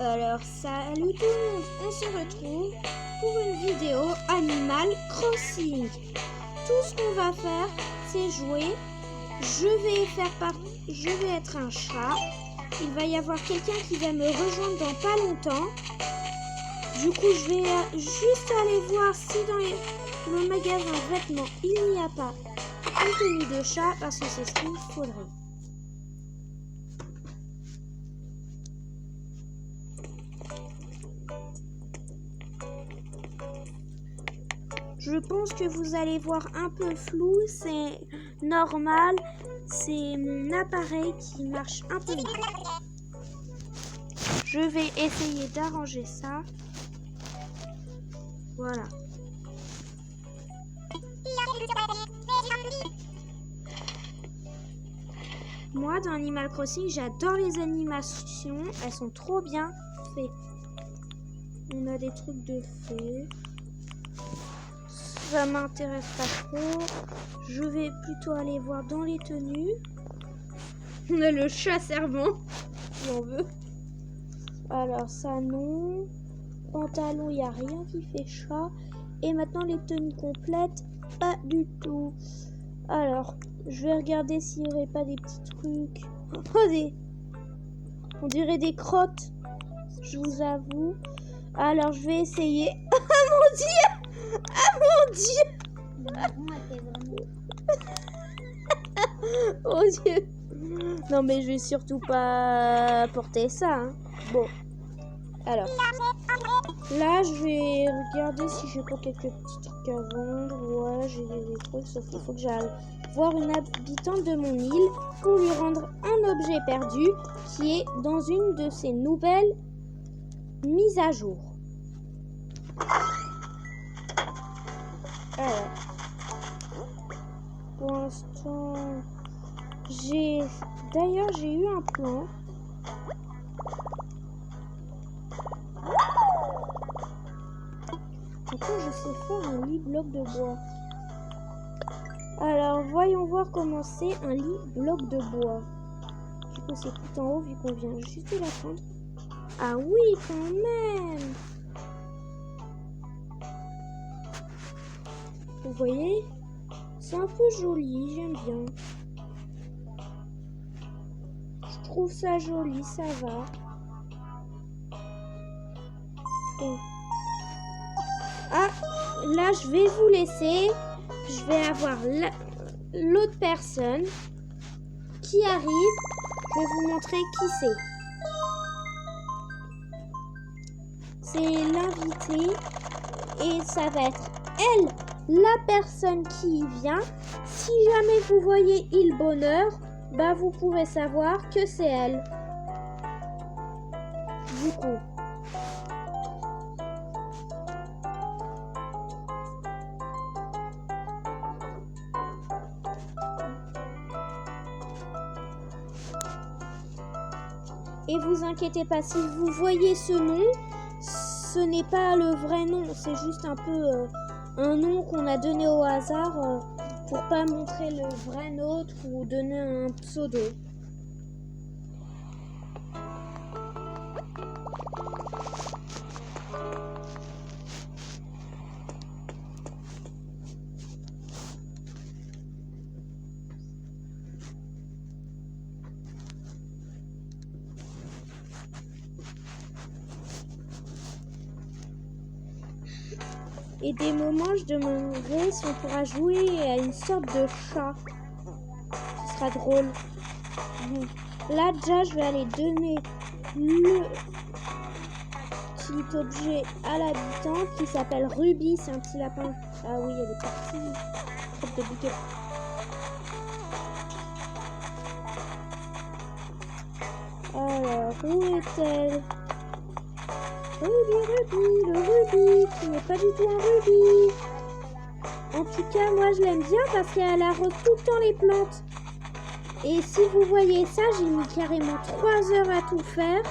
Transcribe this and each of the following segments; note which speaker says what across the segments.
Speaker 1: Alors, salut tout le monde, on se retrouve pour une vidéo Animal Crossing. Tout ce qu'on va faire, c'est jouer. Je vais être un chat. Il va y avoir quelqu'un qui va me rejoindre dans pas longtemps. Du coup, je vais juste aller voir si dans le magasin vêtements, il n'y a pas une tenue de chat parce que c'est ce qu'il faudrait. Je pense que vous allez voir un peu flou, c'est normal, c'est mon appareil qui marche un peu mal. Je vais essayer d'arranger ça. Voilà. Moi, dans Animal Crossing, j'adore les animations, elles sont trop bien faites. On a des trucs de fées. Ça m'intéresse pas trop. Je vais plutôt aller voir dans les tenues. On a le chat servant, si on veut. Alors ça non. Pantalon, il n'y a rien qui fait chat. Et maintenant les tenues complètes, pas du tout. Alors, je vais regarder s'il n'y aurait pas des petits trucs. Oh, on dirait des crottes, je vous avoue. Alors je vais essayer. Oh mon Dieu! Ah mon Dieu! Oh Dieu! Non mais je vais surtout pas porter ça. Hein. Bon. Alors. Là je vais regarder si j'ai pas quelques petits trucs à vendre. Ouais, j'ai des trucs, sauf qu'il faut que j'aille voir une habitante de mon île pour lui rendre un objet perdu qui est dans une de ses nouvelles mises à jour. Alors, pour l'instant, j'ai eu un plan. Pourquoi je sais faire un lit bloc de bois? Alors, voyons voir comment c'est un lit bloc de bois. Du coup, c'est tout en haut vu qu'on vient juste de la prendre. Ah oui, quand même! Vous voyez? C'est un peu joli, j'aime bien. Je trouve ça joli, ça va. Bon. Ah, là, je vais vous laisser. Je vais avoir l'autre personne qui arrive. Je vais vous montrer qui c'est. C'est l'invité et ça va être elle, la personne qui vient. Si jamais vous voyez Il Bonheur, bah vous pouvez savoir que c'est elle. Du coup. Et vous inquiétez pas, si vous voyez ce nom, ce n'est pas le vrai nom, c'est juste un peu un nom qu'on a donné au hasard pour pas montrer le vrai nôtre ou donner un pseudo. Et des moments, je demanderai si on pourra jouer à une sorte de chat. Ce sera drôle. Là, déjà, je vais aller donner le petit objet à l'habitante qui s'appelle Ruby. C'est un petit lapin. Ah oui, elle est partie. Trop de bouquet. Alors, où est-elle? Ruby, le Ruby, qui n'est pas du tout un Ruby. En tout cas, moi je l'aime bien parce qu'elle arrose tout le temps les plantes. Et si vous voyez ça, j'ai mis carrément 3 heures à tout faire.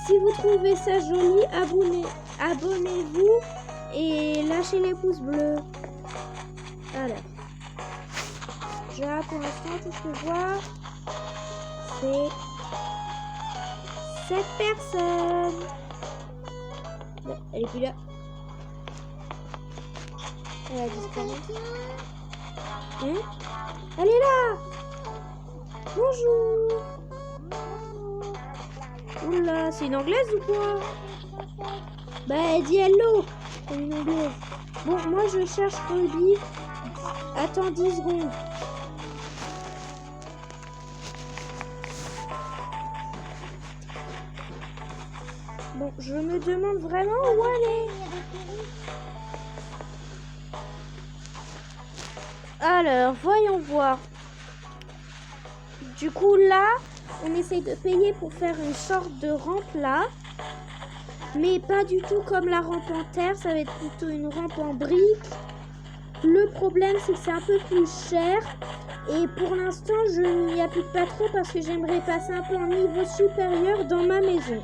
Speaker 1: Si vous trouvez ça joli, abonnez-vous et lâchez les pouces bleus. Alors, pour l'instant, tout ce que je vois, cette personne. Non, elle est plus là. Elle a disparu. Hein? Elle est là. Bonjour. Oula, c'est une anglaise ou quoi? Bah, elle dit hello. C'est une anglaise. Bon, moi je cherche Ruby. Attends 10 secondes. Bon, je me demande vraiment où elle est. Alors, voyons voir. Du coup, là, on essaye de payer pour faire une sorte de rampe là. Mais pas du tout comme la rampe en terre. Ça va être plutôt une rampe en briques. Le problème, c'est que c'est un peu plus cher. Et pour l'instant, je n'y applique pas trop parce que j'aimerais passer un peu en niveau supérieur dans ma maison.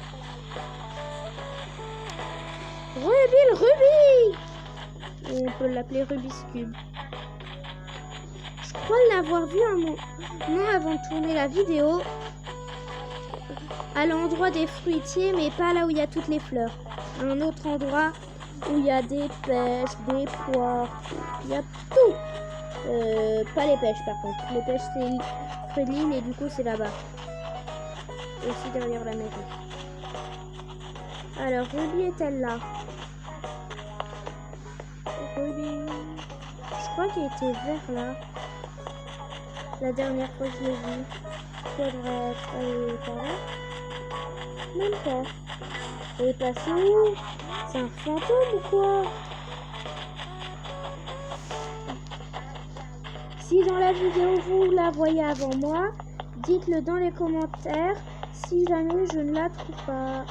Speaker 1: Ruby le Ruby! On peut l'appeler Rubik's Cube. Je crois l'avoir vu un moment avant de tourner la vidéo. À l'endroit des fruitiers, mais pas là où il y a toutes les fleurs. Un autre endroit où il y a des pêches, des poires. Il y a tout. Pas les pêches par contre. Les pêches c'est près de l'île et du coup c'est là-bas. Aussi derrière la maison. Alors Ruby est-elle là? Ruby. Je crois qu'elle était vers là. La dernière fois que je l'ai vue. Elle devrait aller par là. Même pas. Elle est passée où? C'est un fantôme ou quoi? Si dans la vidéo vous la voyez avant moi, dites-le dans les commentaires si jamais je ne la trouve pas.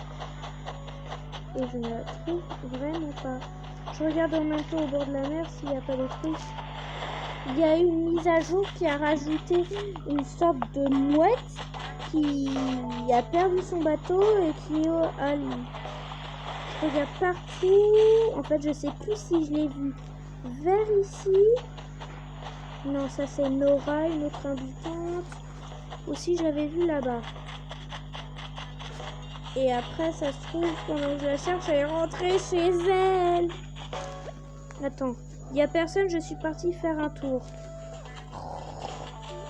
Speaker 1: Et je ne la trouve vraiment pas. Je regarde en même temps au bord de la mer s'il n'y a pas des trucs. Il y a une mise à jour qui a rajouté une sorte de mouette qui a perdu son bateau et qui est à l'île. Je regarde partout. En fait, je sais plus si je l'ai vu vers ici. Non, ça c'est Nora, une autre habitante. Aussi, je l'avais vu là-bas. Et après, ça se trouve, pendant que je la cherche, elle est rentrée chez elle. Attends, il n'y a personne, je suis partie faire un tour.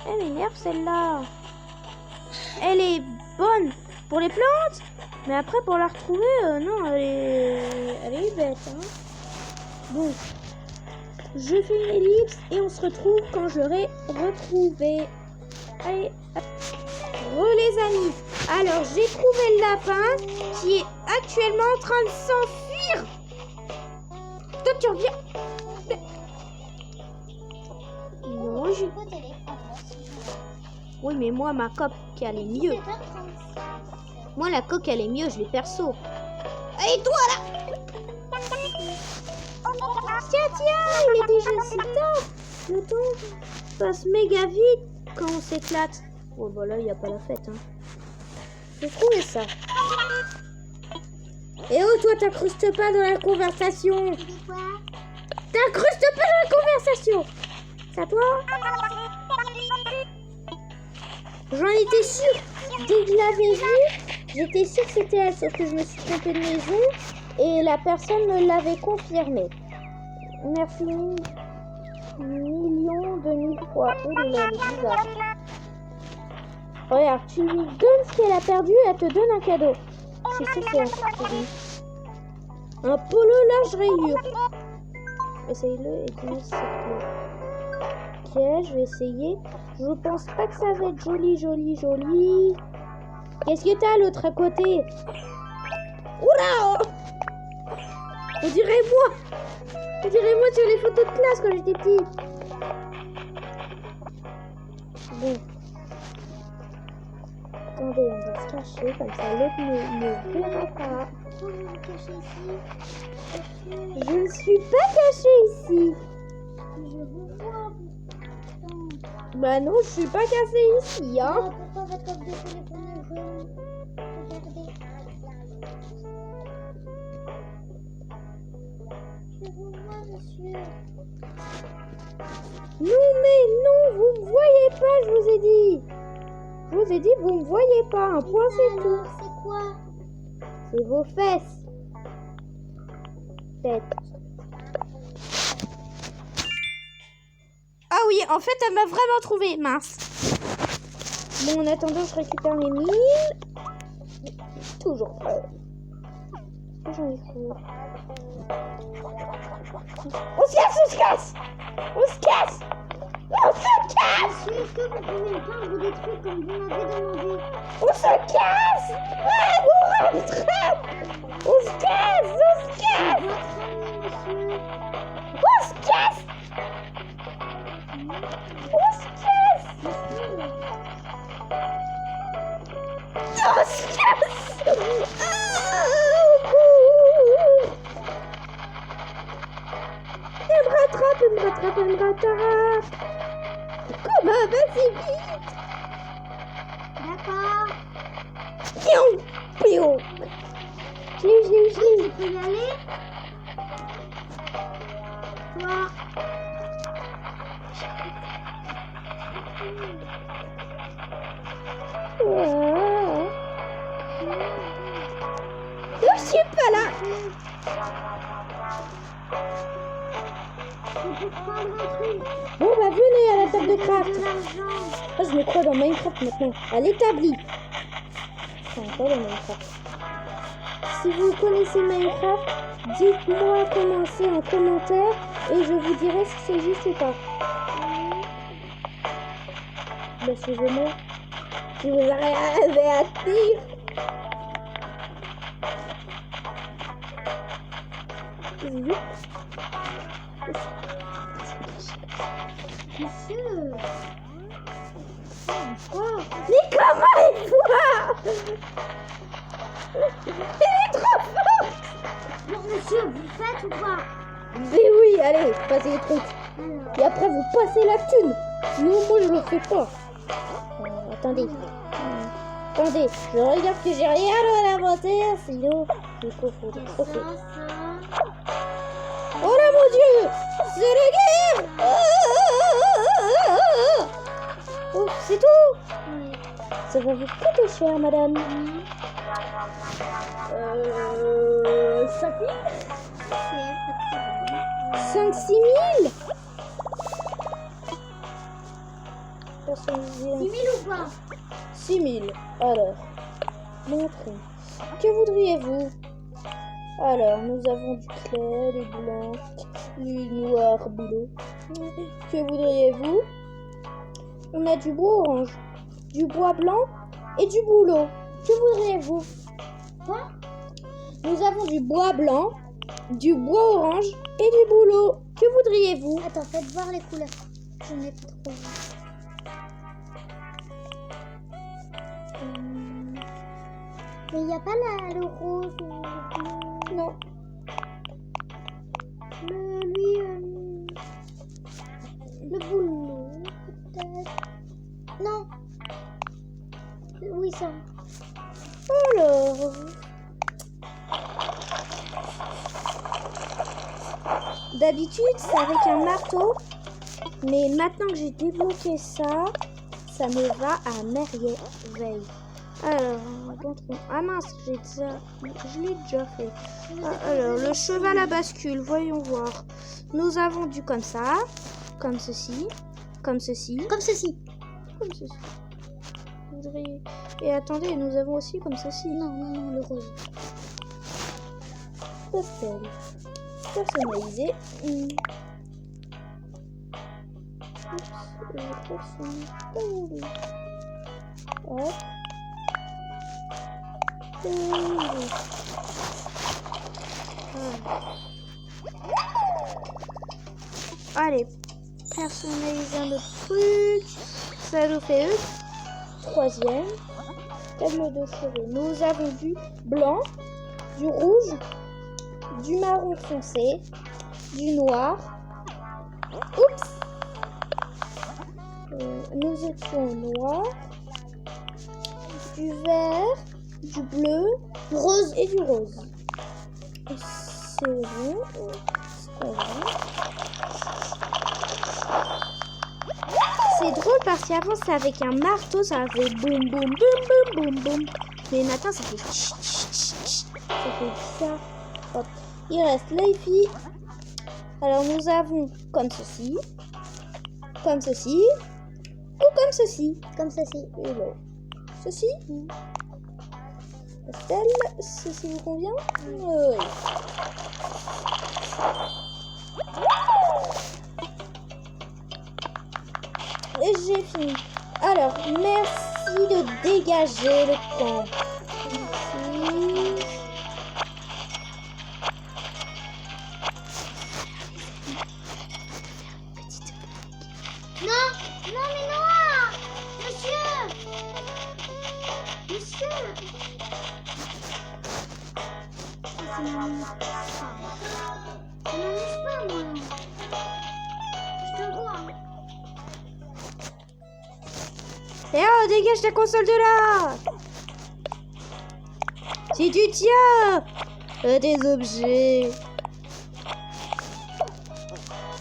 Speaker 1: Elle m'énerve celle-là. Elle est bonne pour les plantes, mais après pour la retrouver, non, elle est bête. Hein. Bon, je fais une ellipse et on se retrouve quand j'aurai retrouvé. Allez, les amis. Alors, j'ai trouvé le lapin qui est actuellement en train de s'enfuir. Toi, tu reviens. Non, je... Oui, mais moi, ma coque, elle est mieux. Moi, la coque, elle est mieux, je l'ai perso. Et toi, là? Tiens, il est déjà si tard. Le temps passe méga vite quand on s'éclate. Oh, bah là, il n'y a pas la fête, hein. J'ai trouvé ça. Et oh, toi, t'incrustes pas dans la conversation. T'incrustes pas dans la conversation. C'est à toi? J'en étais sûre. Dès que je l'avais vue, j'étais sûre que c'était elle. Sauf que je me suis trompée de maison et la personne me l'avait confirmé. Merci millions de mille fois. Oh là là, c'est bizarre. Regarde, tu lui donnes ce qu'elle a perdu, elle te donne un cadeau. C'est ce que c'est un cadeau. Un polo large rayure. Essaye-le et dis-moi si ça te plaît. Ok, je vais essayer. Je pense pas que ça va être joli. Qu'est-ce que t'as l'autre à côté? Oula! On dirait moi sur les photos de classe quand j'étais petit. Bon. Attendez, on va se cacher, comme ça l'autre ne verra pas. Je ne suis pas cachée ici.
Speaker 2: Je vous vois.
Speaker 1: Bah non, je suis pas cassée ici, hein.
Speaker 2: Pourquoi votre coque de téléphone est jaune? Regardez. Je vous vois, monsieur.
Speaker 1: Non, mais non, vous me voyez pas, je vous ai dit. Je vous ai dit, vous me voyez pas. Un point, c'est tout.
Speaker 2: C'est quoi?
Speaker 1: Et vos fesses. Tête. Ah oui, en fait, elle m'a vraiment trouvé. Mince. Bon, en attendant, je récupère mes 1000. Toujours pas. J'en ai trop. On se casse, on se casse. On se casse. On se casse.
Speaker 2: Est-ce que vous pouvez me peindre des trucs comme vous m'avez demandé?
Speaker 1: On se casse. Ah, on rentre. On se casse. On se casse.
Speaker 2: Votre ami, monsieur.
Speaker 1: On se casse. On se casse. On se casse. Elle me rattrape, elle me rattrape, elle me rattrape. Comment? Vas-y, vite.
Speaker 2: D'accord.
Speaker 1: Pion, pion. Je l'ai.
Speaker 2: Tu peux y aller? Toi.
Speaker 1: Je suis pas là.
Speaker 2: C'est pour prendre un truc.
Speaker 1: Bon, bah venez à la table de craft.
Speaker 2: De l'argent.
Speaker 1: Ah, je me crois dans Minecraft maintenant. À l'établi. Enfin, pas dans Minecraft. Si vous connaissez Minecraft, dites-moi comment c'est en commentaire et je vous dirai si c'est juste ou pas. Bah, suivez-moi. Si vous arrivez à dire.
Speaker 2: Monsieur.
Speaker 1: Mais comment il voit? Elle est trop forte.
Speaker 2: Bon, monsieur, vous faites ou pas?
Speaker 1: Mais oui, allez, passez les trucs.
Speaker 2: Alors.
Speaker 1: Et après, vous passez la thune. Non, moi, je le fais pas. Attendez. Attendez, je regarde que j'ai rien à l'inventaire, sinon, il faut foutre. Ok.
Speaker 2: Ça.
Speaker 1: Oh là, mon Dieu, c'est la guerre. Oh, c'est tout.
Speaker 2: Oui.
Speaker 1: Ça va vous coûter cher, madame. 5 000 5 6 000 personnalisé.
Speaker 2: 6 000 ou pas?
Speaker 1: 6 000. Alors, montrons. Que voudriez-vous? Alors, nous avons du clair, du blanc, du noir boulot. Que voudriez-vous? On a du bois orange, du bois blanc et du boulot. Que voudriez-vous?
Speaker 2: Quoi?
Speaker 1: Nous avons du bois blanc, du bois orange et du boulot. Que voudriez-vous?
Speaker 2: Attends, faites voir les couleurs. Je n'ai pas trop vu. Mais il n'y a pas le rose ou le bleu?
Speaker 1: Non.
Speaker 2: Le boulot, peut-être. Non. Oui, ça.
Speaker 1: Alors. D'habitude, c'est avec un marteau. Mais maintenant que j'ai débloqué ça, ça me va à merveille. Alors, ah mince, je l'ai déjà fait. Alors, le cheval à bascule, voyons voir. Nous avons du comme ça, comme ceci, comme ceci,
Speaker 2: Comme ceci.
Speaker 1: comme ceci. Et attendez, nous avons aussi comme ceci.
Speaker 2: Non, le rose.
Speaker 1: Pastel. Personnalisé. Hop. Allez, personnaliser un autre truc. Ça nous fait troisième. Tableau de cheveux. Nous avons du blanc, du rouge, du marron foncé, du noir. Oups. Nous étions au noir, du vert, du bleu, rose et du rose. C'est bon. C'est drôle parce qu'avant c'est avec un marteau, ça fait boum boum boum boum boum boum. Mais maintenant, ça fait tch, tch, tch, tch. Ça fait ça. Hop. Il reste les filles. Alors, nous avons comme ceci, ou comme ceci.
Speaker 2: Comme ceci.
Speaker 1: Et là, ceci. Estelle, ceci vous convient? Oui. Et j'ai fini. Alors, merci de dégager le camp. Ici.
Speaker 2: Non, non, mais non, monsieur. Ça m'amuse pas, moi. Je te vois.
Speaker 1: Et oh, dégage ta console de là! Si tu tiens à des objets.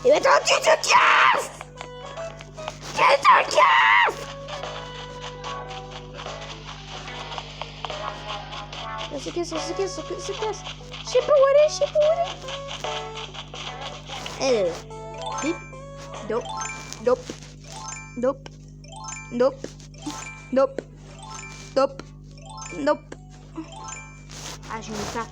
Speaker 1: Et maintenant tu te casses! Tu te casses! On se casse. Je sais pas où aller, Elle. Bip. Nope. Ah, je mets ça.